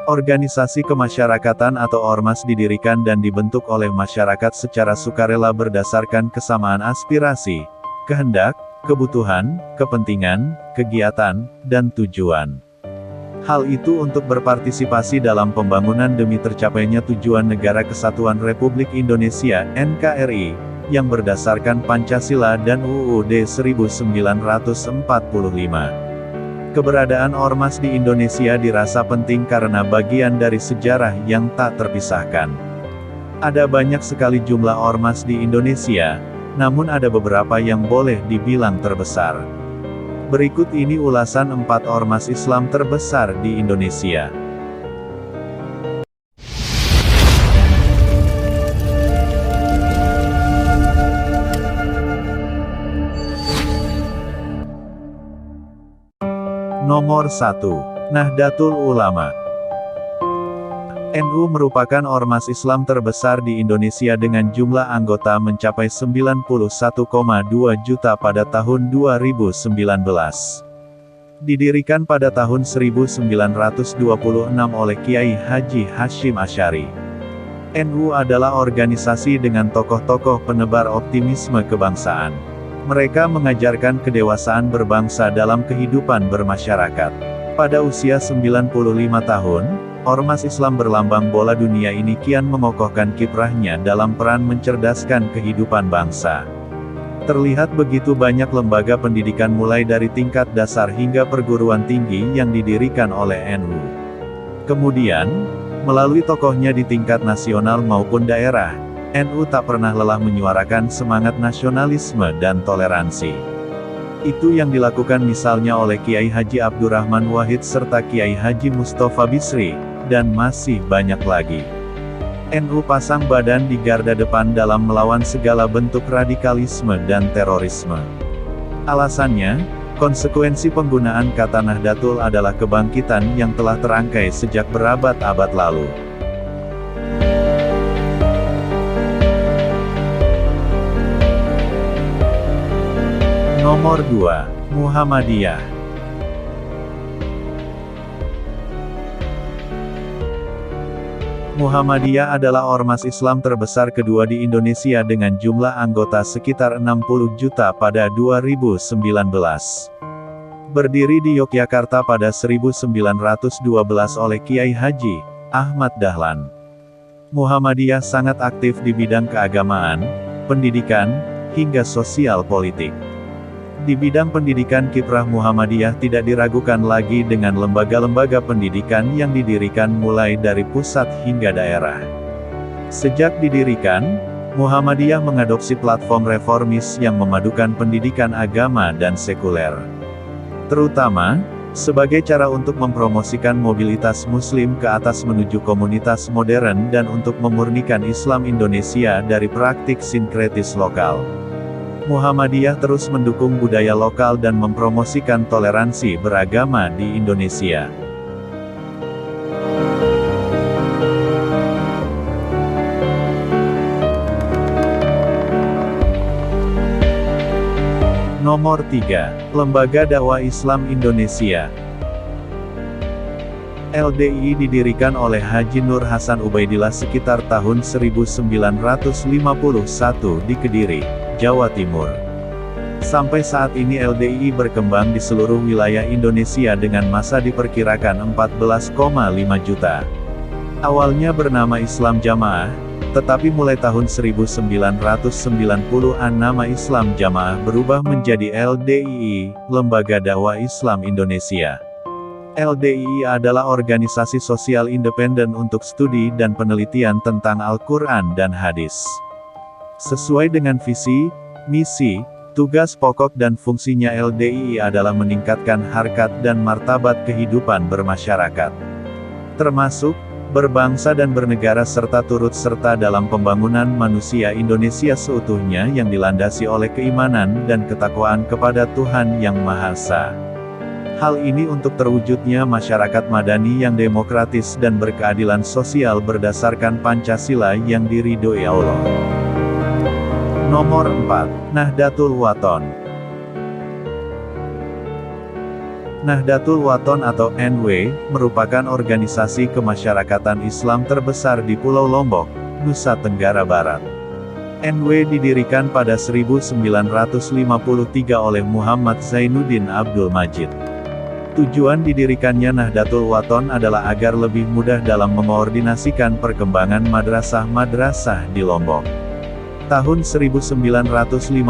Organisasi kemasyarakatan atau ormas didirikan dan dibentuk oleh masyarakat secara sukarela berdasarkan kesamaan aspirasi, kehendak, kebutuhan, kepentingan, kegiatan, dan tujuan. Hal itu untuk berpartisipasi dalam pembangunan demi tercapainya tujuan Negara Kesatuan Republik Indonesia, NKRI, yang berdasarkan Pancasila dan UUD 1945. Keberadaan ormas di Indonesia dirasa penting karena bagian dari sejarah yang tak terpisahkan. Ada banyak sekali jumlah ormas di Indonesia, namun ada beberapa yang boleh dibilang terbesar. Berikut ini ulasan 4 ormas Islam terbesar di Indonesia. Nomor 1. Nahdlatul Ulama. NU merupakan ormas Islam terbesar di Indonesia dengan jumlah anggota mencapai 91,2 juta pada tahun 2019. Didirikan pada tahun 1926 oleh Kiai Haji Hashim Asy'ari. NU adalah organisasi dengan tokoh-tokoh penebar optimisme kebangsaan. Mereka mengajarkan kedewasaan berbangsa dalam kehidupan bermasyarakat. Pada usia 95 tahun, ormas Islam berlambang bola dunia ini kian mengokohkan kiprahnya dalam peran mencerdaskan kehidupan bangsa. Terlihat begitu banyak lembaga pendidikan mulai dari tingkat dasar hingga perguruan tinggi yang didirikan oleh NU. Kemudian, melalui tokohnya di tingkat nasional maupun daerah, NU tak pernah lelah menyuarakan semangat nasionalisme dan toleransi. Itu yang dilakukan misalnya oleh Kiai Haji Abdurrahman Wahid serta Kiai Haji Mustofa Bisri, dan masih banyak lagi. NU pasang badan di garda depan dalam melawan segala bentuk radikalisme dan terorisme. Alasannya, konsekuensi penggunaan kata Nahdlatul adalah kebangkitan yang telah terangkai sejak berabad-abad lalu. Nomor 2. Muhammadiyah. Muhammadiyah adalah ormas Islam terbesar kedua di Indonesia dengan jumlah anggota sekitar 60 juta pada 2019. Berdiri di Yogyakarta pada 1912 oleh Kiai Haji Ahmad Dahlan. Muhammadiyah sangat aktif di bidang keagamaan, pendidikan, hingga sosial politik. Di bidang pendidikan kiprah Muhammadiyah tidak diragukan lagi dengan lembaga-lembaga pendidikan yang didirikan mulai dari pusat hingga daerah. Sejak didirikan, Muhammadiyah mengadopsi platform reformis yang memadukan pendidikan agama dan sekuler. Terutama, sebagai cara untuk mempromosikan mobilitas Muslim ke atas menuju komunitas modern dan untuk memurnikan Islam Indonesia dari praktik sinkretis lokal. Muhammadiyah terus mendukung budaya lokal dan mempromosikan toleransi beragama di Indonesia. Nomor 3. Lembaga Dakwah Islam Indonesia. LDI didirikan oleh Haji Nur Hasan Ubaidillah sekitar tahun 1951 di Kediri, Jawa Timur. Sampai saat ini LDI berkembang di seluruh wilayah Indonesia dengan massa diperkirakan 14,5 juta. Awalnya bernama Islam Jamaah, tetapi mulai tahun 1990-an nama Islam Jamaah berubah menjadi LDII, Lembaga Dakwah Islam Indonesia. LDII adalah organisasi sosial independen untuk studi dan penelitian tentang Al-Quran dan Hadis. Sesuai dengan visi, misi, tugas pokok dan fungsinya LDII adalah meningkatkan harkat dan martabat kehidupan bermasyarakat, termasuk berbangsa dan bernegara serta turut serta dalam pembangunan manusia Indonesia seutuhnya yang dilandasi oleh keimanan dan ketakwaan kepada Tuhan Yang Maha Esa. Hal ini untuk terwujudnya masyarakat madani yang demokratis dan berkeadilan sosial berdasarkan Pancasila yang diridhoi Allah. Nomor 4. Nahdlatul Wathon. Nahdlatul Wathon atau NW, merupakan organisasi kemasyarakatan Islam terbesar di Pulau Lombok, Nusa Tenggara Barat. NW didirikan pada 1953 oleh Muhammad Zainuddin Abdul Majid. Tujuan didirikannya Nahdlatul Wathon adalah agar lebih mudah dalam mengkoordinasikan perkembangan madrasah-madrasah di Lombok. Tahun 1952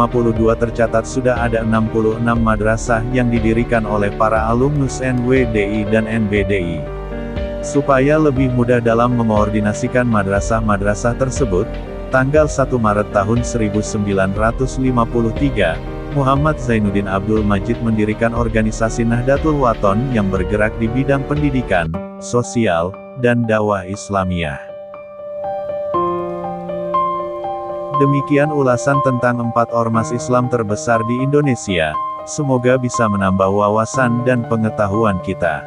tercatat sudah ada 66 madrasah yang didirikan oleh para alumnus NWDI dan NBDI. Supaya lebih mudah dalam mengkoordinasikan madrasah-madrasah tersebut, tanggal 1 Maret tahun 1953, Muhammad Zainuddin Abdul Majid mendirikan organisasi Nahdlatul Wathon yang bergerak di bidang pendidikan, sosial, dan dakwah Islamiyah. Demikian ulasan tentang 4 ormas Islam terbesar di Indonesia. Semoga bisa menambah wawasan dan pengetahuan kita.